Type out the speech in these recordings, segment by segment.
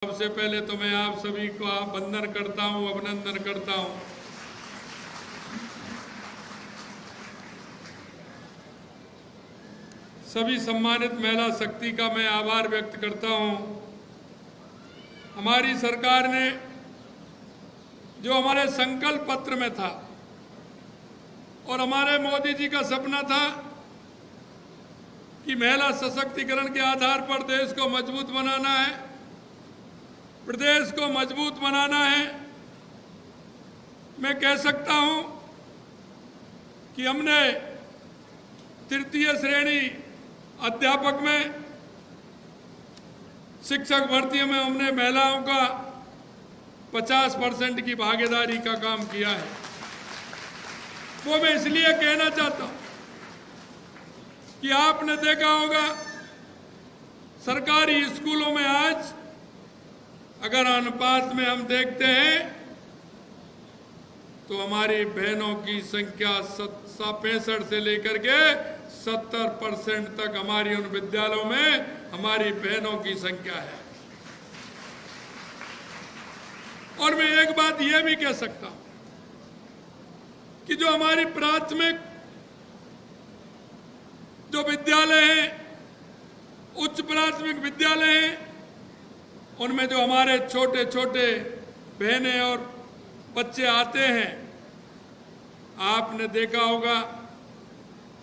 सबसे पहले तो मैं आप सभी को वंदन करता हूं, अभिनंदन करता हूं। सभी सम्मानित महिला शक्ति का मैं आभार व्यक्त करता हूं। हमारी सरकार ने जो हमारे संकल्प पत्र में था और हमारे मोदी जी का सपना था कि महिला सशक्तिकरण के आधार पर देश को मजबूत बनाना है, प्रदेश को मजबूत बनाना है। मैं कह सकता हूं कि हमने तृतीय श्रेणी अध्यापक में, शिक्षक भर्ती में हमने महिलाओं का 50% की भागीदारी का काम किया है। वो मैं इसलिए कहना चाहता हूं कि आपने देखा होगा सरकारी स्कूलों में आज अगर अनुपात में हम देखते हैं तो हमारी बहनों की संख्या 65 से लेकर के 70% तक हमारी उन विद्यालयों में हमारी बहनों की संख्या है। और मैं एक बात यह भी कह सकता हूं कि जो हमारी प्राथमिक जो विद्यालय हैं, उच्च प्राथमिक विद्यालय हैं, उनमें जो हमारे छोटे छोटे बहनें और बच्चे आते हैं, आपने देखा होगा,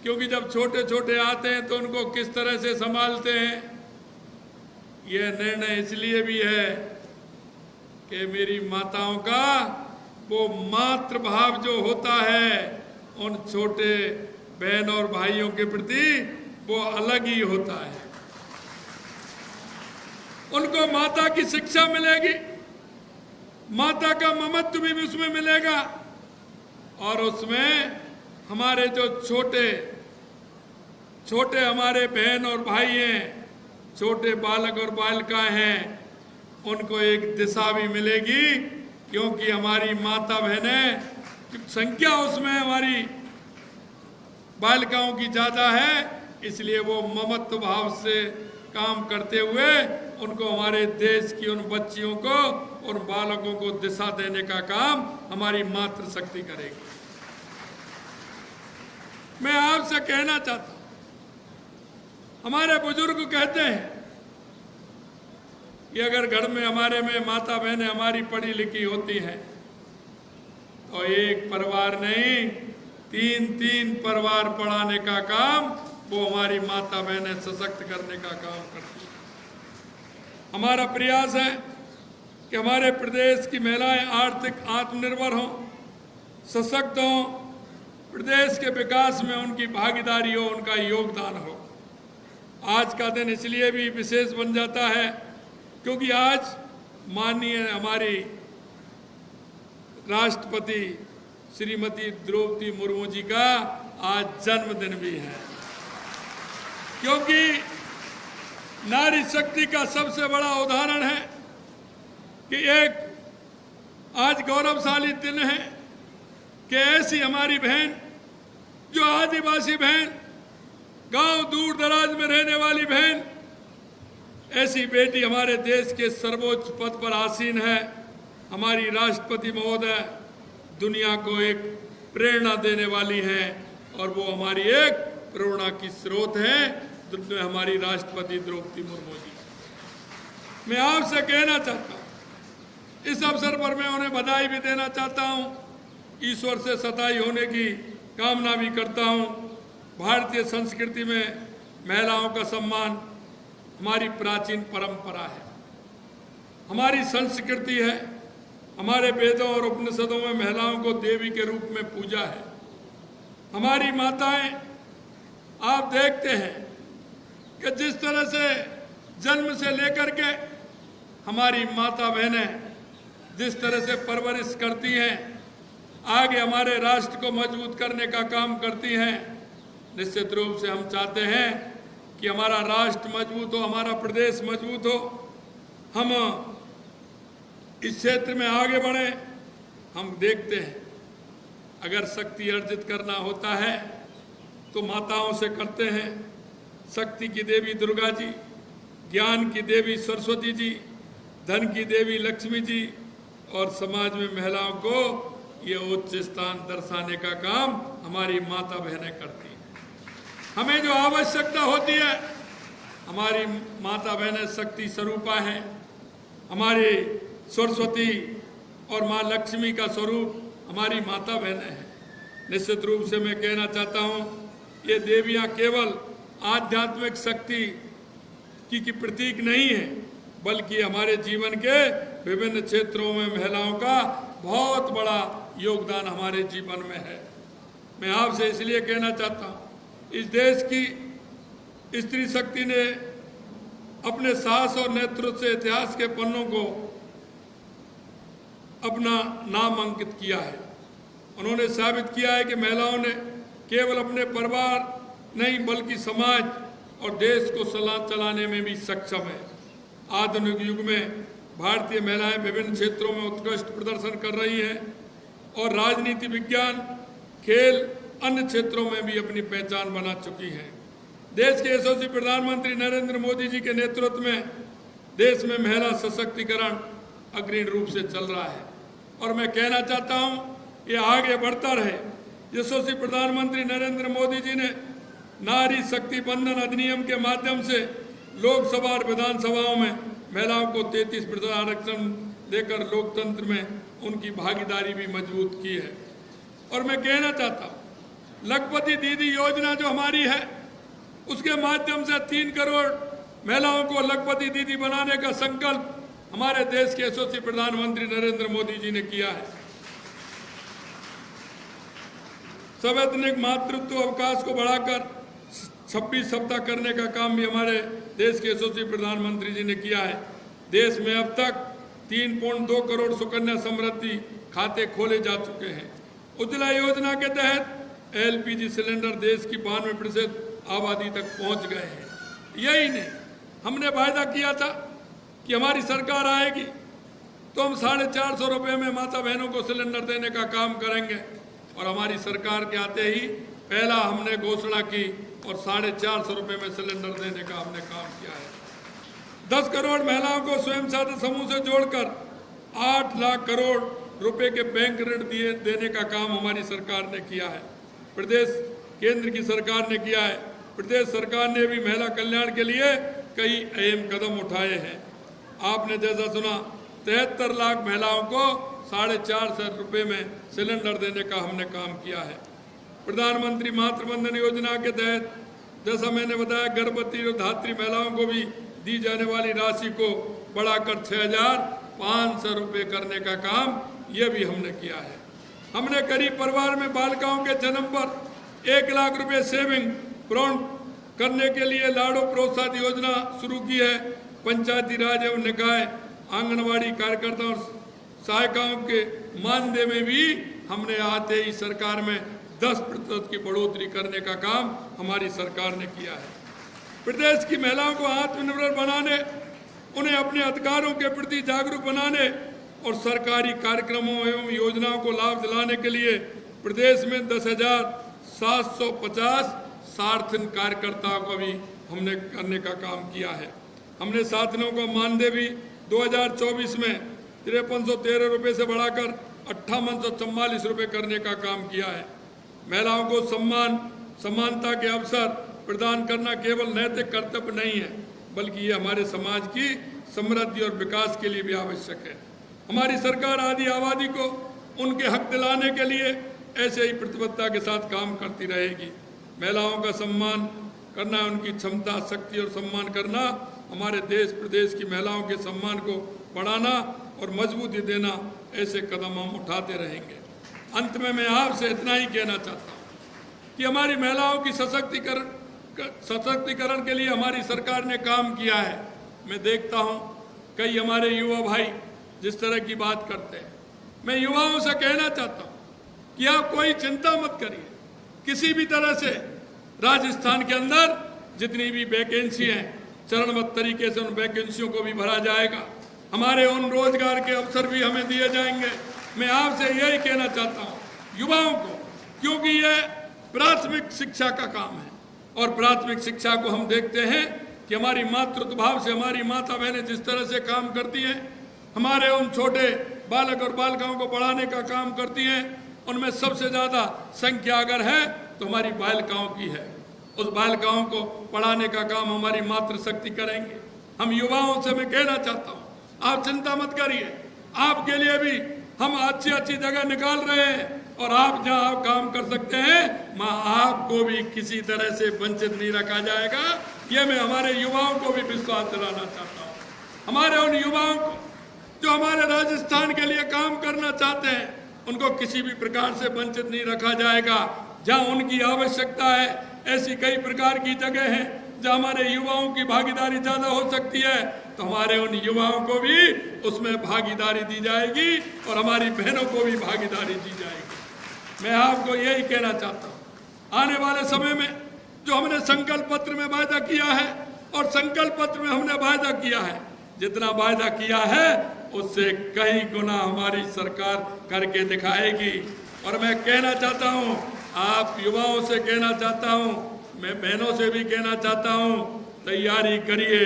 क्योंकि जब छोटे छोटे आते हैं तो उनको किस तरह से संभालते हैं। यह निर्णय इसलिए भी है कि मेरी माताओं का वो मातृभाव जो होता है उन छोटे बहन और भाइयों के प्रति वो अलग ही होता है। उनको माता की शिक्षा मिलेगी, माता का ममत्व भी उसमें मिलेगा, और उसमें हमारे जो छोटे छोटे हमारे बहन और भाई हैं, छोटे बालक और बालिकाएं हैं, उनको एक दिशा भी मिलेगी, क्योंकि हमारी माता बहनें की संख्या उसमें हमारी बालिकाओं की ज़्यादा है, इसलिए वो ममत्व भाव से काम करते हुए उनको हमारे देश की उन बच्चियों को और बालकों को दिशा देने का काम हमारी मातृशक्ति करेगी। मैं आपसे कहना चाहता हूं, हमारे बुजुर्ग कहते हैं कि अगर घर में हमारे में माता बहनें हमारी पढ़ी लिखी होती हैं तो एक परिवार नहीं, 3 परिवार पढ़ाने का काम वो हमारी माता बहनें सशक्त करने का काम करती है। हमारा प्रयास है कि हमारे प्रदेश की महिलाएं आर्थिक आत्मनिर्भर हों, सशक्त हों, प्रदेश के विकास में उनकी भागीदारी हो, उनका योगदान हो। आज का दिन इसलिए भी विशेष बन जाता है क्योंकि आज माननीय हमारी राष्ट्रपति श्रीमती द्रौपदी मुर्मू जी का आज जन्मदिन भी है। क्योंकि नारी शक्ति का सबसे बड़ा उदाहरण है कि एक आज गौरवशाली दिन है कि ऐसी हमारी बहन, जो आदिवासी बहन, गांव दूर दराज में रहने वाली बहन, ऐसी बेटी हमारे देश के सर्वोच्च पद पर आसीन है। हमारी राष्ट्रपति महोदय दुनिया को एक प्रेरणा देने वाली हैं, और वो हमारी एक प्रेरणा की स्रोत है हमारी राष्ट्रपति द्रौपदी मुर्मू जी। मैं आपसे कहना चाहता हूँ, इस अवसर पर मैं उन्हें बधाई भी देना चाहता हूँ, ईश्वर से सताई होने की कामना भी करता हूँ। भारतीय संस्कृति में महिलाओं का सम्मान हमारी प्राचीन परंपरा है, हमारी संस्कृति है। हमारे वेदों और उपनिषदों में महिलाओं को देवी के रूप में पूजा है। हमारी माताएं, आप देखते हैं कि जिस तरह से जन्म से लेकर के हमारी माता बहनें जिस तरह से परवरिश करती हैं, आगे हमारे राष्ट्र को मजबूत करने का काम करती हैं। निश्चित रूप से हम चाहते हैं कि हमारा राष्ट्र मजबूत हो, हमारा प्रदेश मजबूत हो, हम इस क्षेत्र में आगे बढ़ें। हम देखते हैं अगर शक्ति अर्जित करना होता है तो माताओं से करते हैं। शक्ति की देवी दुर्गा जी, ज्ञान की देवी सरस्वती जी, धन की देवी लक्ष्मी जी और समाज में महिलाओं को ये उच्च स्थान दर्शाने का काम हमारी माता बहनें करती हैं। हमें जो आवश्यकता होती है, हमारी माता बहनें शक्ति स्वरूपा हैं, हमारी सरस्वती और माँ लक्ष्मी का स्वरूप हमारी माता बहनें हैं। निश्चित रूप से मैं कहना चाहता हूँ, ये देवियाँ केवल आध्यात्मिक शक्ति की प्रतीक नहीं है, बल्कि हमारे जीवन के विभिन्न क्षेत्रों में महिलाओं का बहुत बड़ा योगदान हमारे जीवन में है। मैं आपसे इसलिए कहना चाहता हूँ, इस देश की स्त्री शक्ति ने अपने साहस और नेतृत्व से इतिहास के पन्नों को अपना नाम अंकित किया है। उन्होंने साबित किया है कि महिलाओं ने केवल अपने परिवार नहीं बल्कि समाज और देश को चलाने में भी सक्षम है। आधुनिक युग में भारतीय महिलाएं विभिन्न क्षेत्रों में उत्कृष्ट प्रदर्शन कर रही हैं और राजनीति, विज्ञान, खेल, अन्य क्षेत्रों में भी अपनी पहचान बना चुकी हैं। देश के यशस्वी प्रधानमंत्री नरेंद्र मोदी जी के नेतृत्व में देश में महिला सशक्तिकरण अग्रणी रूप से चल रहा है और मैं कहना चाहता हूं, ये आगे बढ़ता रहे। यशस्वी प्रधानमंत्री नरेंद्र मोदी जी ने नारी शक्ति बंधन अधिनियम के माध्यम से लोकसभा और विधानसभाओं में महिलाओं को 33% आरक्षण देकर लोकतंत्र में उनकी भागीदारी भी मजबूत की है। और मैं कहना चाहता हूँ, लखपति दीदी योजना जो हमारी है, उसके माध्यम से 3 करोड़ महिलाओं को लखपति दीदी बनाने का संकल्प हमारे देश के यशस्वी प्रधानमंत्री नरेंद्र मोदी जी ने किया है। संवैधानिक मातृत्व अवकाश को बढ़ाकर 26 सप्ताह करने का काम भी हमारे देश के यशस्वी प्रधानमंत्री जी ने किया है। देश में अब तक 3.2 करोड़ सुकन्या समृद्धि खाते खोले जा चुके हैं। उज्ज्वला योजना के तहत LPG सिलेंडर देश की 92% आबादी तक पहुंच गए हैं। यही नहीं, हमने वायदा किया था कि हमारी सरकार आएगी तो हम 450 रुपये में माता बहनों को सिलेंडर देने का काम करेंगे और हमारी सरकार के आते ही पहला हमने घोषणा की और 450 रुपये में सिलेंडर देने का हमने काम किया है। 10 करोड़ महिलाओं को स्वयं सहायता समूह से जोड़कर 8 लाख करोड़ रुपए के बैंक ऋण देने का काम हमारी सरकार ने किया है। प्रदेश केंद्र की सरकार ने किया है। प्रदेश सरकार ने भी महिला कल्याण के लिए कई अहम कदम उठाए हैं। आपने जैसा सुना, 73 लाख महिलाओं को 450 रुपये में सिलेंडर देने का हमने काम किया है। प्रधानमंत्री मातृवंदन योजना के तहत जैसा मैंने बताया, गर्भवती और धात्री महिलाओं को भी दी जाने वाली राशि को बढ़ाकर 6,500 रुपये करने का काम यह भी हमने किया है। हमने गरीब परिवार में बालिकाओं के जन्म पर 1 लाख रुपये सेविंग प्रोत्साहन करने के लिए लाड़ो प्रोत्साहन योजना शुरू की है। पंचायती राज एवं निकाय, आंगनवाड़ी कार्यकर्ता और सहायिकाओं के मानदेय में भी हमने आते ही सरकार में 10% की बढ़ोतरी करने का काम हमारी सरकार ने किया है। प्रदेश की महिलाओं को आत्मनिर्भर बनाने, उन्हें अपने अधिकारों के प्रति जागरूक बनाने और सरकारी कार्यक्रमों एवं योजनाओं को लाभ दिलाने के लिए प्रदेश में 10,750 सार्थन कार्यकर्ताओं को भी हमने करने का काम किया है। हमने साथनों का मानदेय भी 2024 में 5313 रुपये से बढ़ाकर 5844 रुपये करने का काम किया है। महिलाओं को समानता के अवसर प्रदान करना केवल नैतिक कर्तव्य नहीं है, बल्कि ये हमारे समाज की समृद्धि और विकास के लिए भी आवश्यक है। हमारी सरकार आदि आबादी को उनके हक दिलाने के लिए ऐसे ही प्रतिबद्धता के साथ काम करती रहेगी। महिलाओं का सम्मान करना, उनकी क्षमता, शक्ति और सम्मान करना, हमारे देश प्रदेश की महिलाओं के सम्मान को बढ़ाना और मजबूती देना, ऐसे कदम हम उठाते रहेंगे। अंत में मैं आपसे इतना ही कहना चाहता हूँ कि हमारी महिलाओं की सशक्तिकरण के लिए हमारी सरकार ने काम किया है। मैं देखता हूँ कई हमारे युवा भाई जिस तरह की बात करते हैं, मैं युवाओं से कहना चाहता हूँ कि आप कोई चिंता मत करिए। किसी भी तरह से राजस्थान के अंदर जितनी भी वैकेंसी हैं, चरणबद्ध तरीके से उन वैकेंसियों को भी भरा जाएगा। हमारे उन रोजगार के अवसर भी हमें दिए जाएंगे। मैं आपसे यही कहना चाहता हूँ युवाओं को, क्योंकि यह प्राथमिक शिक्षा का काम है और प्राथमिक शिक्षा को हम देखते हैं कि हमारी मातृत्व भाव से हमारी माता बहनें जिस तरह से काम करती हैं, हमारे उन छोटे बालक और बालिकाओं को पढ़ाने का काम करती हैं, उनमें सबसे ज़्यादा संख्या अगर है तो हमारी बालिकाओं की है। उस बालिकाओं को पढ़ाने का काम हमारी मातृशक्ति करेंगे। हम युवाओं से मैं कहना चाहता हूँ, आप चिंता मत करिए, आपके लिए भी हम अच्छी अच्छी जगह निकाल रहे हैं, और आप जहां आप काम कर सकते हैं वहां आपको भी किसी तरह से वंचित नहीं रखा जाएगा। ये मैं हमारे युवाओं को भी विश्वास दिलाना चाहता हूँ। हमारे उन युवाओं को जो हमारे राजस्थान के लिए काम करना चाहते हैं, उनको किसी भी प्रकार से वंचित नहीं रखा जाएगा। जहां उनकी आवश्यकता है, ऐसी कई प्रकार की जगह हैं जहां हमारे युवाओं की भागीदारी ज्यादा हो सकती है, तो हमारे उन युवाओं को भी उसमें भागीदारी दी जाएगी और हमारी बहनों को भी भागीदारी दी जाएगी। मैं आपको यही कहना चाहता हूँ, आने वाले समय में जो हमने संकल्प पत्र में वायदा किया है, और संकल्प पत्र में हमने वायदा किया है, जितना वायदा किया है उससे कई गुना हमारी सरकार करके दिखाएगी। और मैं कहना चाहता हूँ, आप युवाओं से कहना चाहता हूँ, मैं बहनों से भी कहना चाहता हूँ, तैयारी करिए,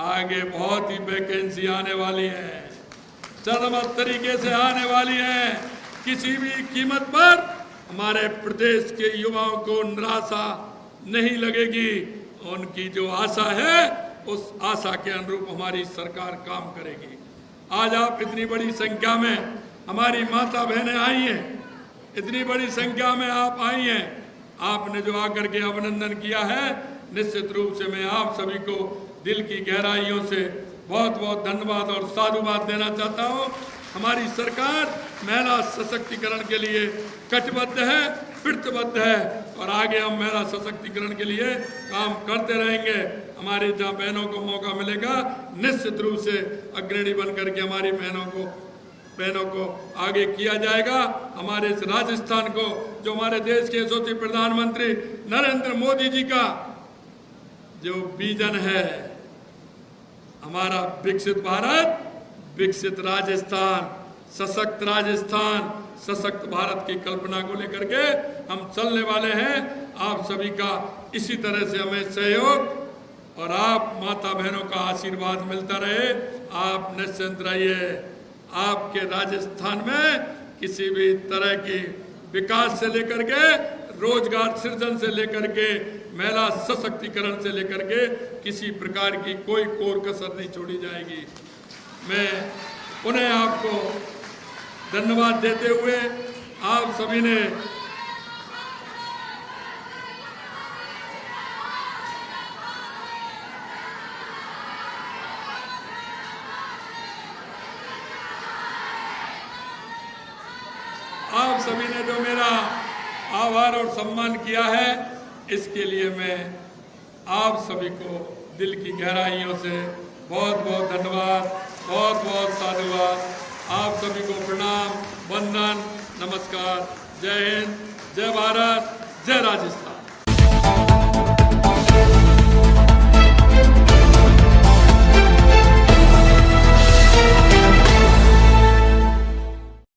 आगे बहुत ही वैकेंसी आने वाली है, चरमत तरीके से आने वाली है। किसी भी कीमत पर हमारे प्रदेश के युवाओं को निराशा नहीं लगेगी। उनकी जो आशा है, उस आशा के अनुरूप हमारी सरकार काम करेगी। आज आप इतनी बड़ी संख्या में हमारी माता बहनें आई हैं, इतनी बड़ी संख्या में आप आई हैं, आपने जो आकर के अभिनंदन किया है, निश्चित रूप से मैं आप सभी को दिल की गहराइयों से बहुत बहुत धन्यवाद और साधुवाद देना चाहता हूँ। हमारी सरकार महिला सशक्तिकरण के लिए कटिबद्ध है, प्रतिबद्ध है, और आगे हम महिला सशक्तिकरण के लिए काम करते रहेंगे। हमारी जहाँ बहनों को मौका मिलेगा, निश्चित रूप से अग्रणी बन करके हमारी बहनों को आगे किया जाएगा। हमारे इस राजस्थान को, जो हमारे देश के यशस्वी प्रधानमंत्री नरेंद्र मोदी जी का जो विजन है, हमारा विकसित भारत, विकसित राजस्थान, सशक्त राजस्थान, सशक्त भारत की कल्पना को लेकर के हम चलने वाले हैं। आप सभी का इसी तरह से हमें सहयोग और आप माता बहनों का आशीर्वाद मिलता रहे। आप निश्चिंत रहिए, आपके राजस्थान में किसी भी तरह की विकास से लेकर के, रोजगार सृजन से लेकर के, महिला सशक्तिकरण से लेकर के किसी प्रकार की कोई कोर कसर नहीं छोड़ी जाएगी। मैं पुनः आपको धन्यवाद देते हुए, आप सभी ने जो मेरा आभार और सम्मान किया है, इसके लिए मैं आप सभी को दिल की गहराइयों से बहुत बहुत धन्यवाद, बहुत बहुत साधुवाद। आप सभी को प्रणाम, वंदन, नमस्कार। जय हिंद, जय भारत, जय राजस्थान।